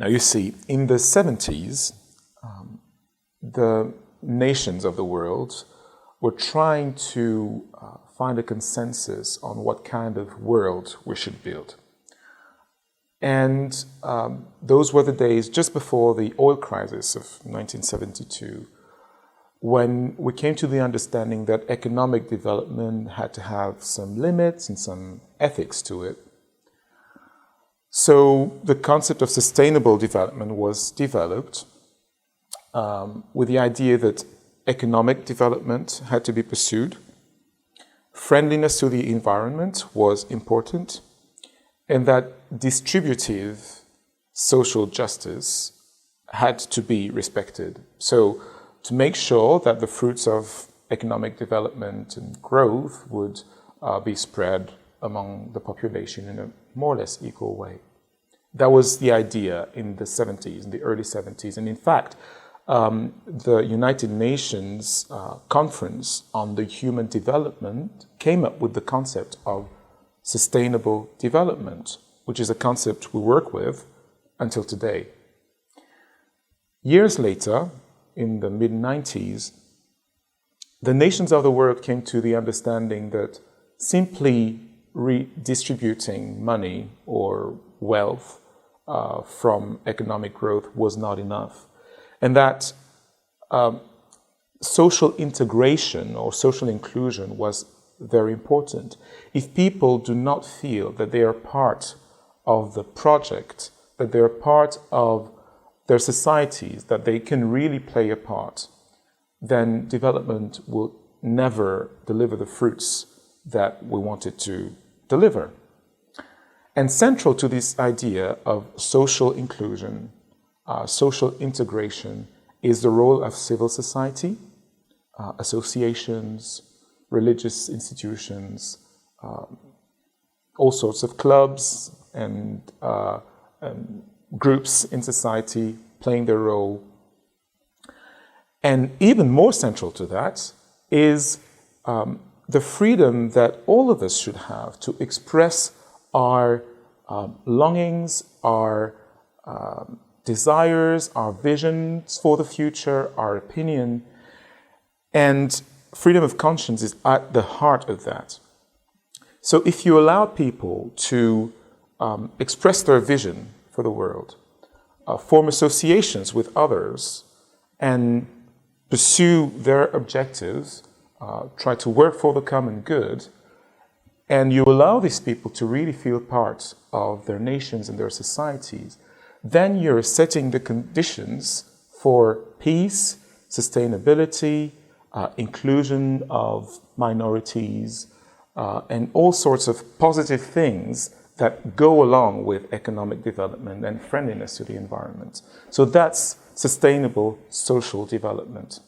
Now you see, in the 70s, the nations of the world were trying to find a consensus on what kind of world we should build. And those were the days just before the oil crisis of 1972, when we came to the understanding that economic development had to have some limits and some ethics to it. So the concept of sustainable development was developed with the idea that economic development had to be pursued, friendliness to the environment was important, and that distributive social justice had to be respected. So to make sure that the fruits of economic development and growth would be spread among the population in a more or less equal way. That was the idea in the 70s, in the early 70s. And in fact, the United Nations Conference on the Human Development came up with the concept of sustainable development, which is a concept we work with until today. Years later, in the mid-90s, the nations of the world came to the understanding that simply redistributing money or wealth from economic growth was not enough. And that social integration or social inclusion was very important. If people do not feel that they are part of the project, that they are part of their societies, that they can really play a part, then development will never deliver the fruits that we want it to deliver. And central to this idea of social inclusion, social integration, is the role of civil society, associations, religious institutions, all sorts of clubs and groups in society playing their role. And even more central to that is the freedom that all of us should have to express our longings, our desires, our visions for the future, our opinion. And freedom of conscience is at the heart of that. So if you allow people to express their vision for the world, form associations with others, and pursue their objectives, try to work for the common good, and you allow these people to really feel part of their nations and their societies, then you're setting the conditions for peace, sustainability, inclusion of minorities, and all sorts of positive things that go along with economic development and friendliness to the environment. So that's sustainable social development.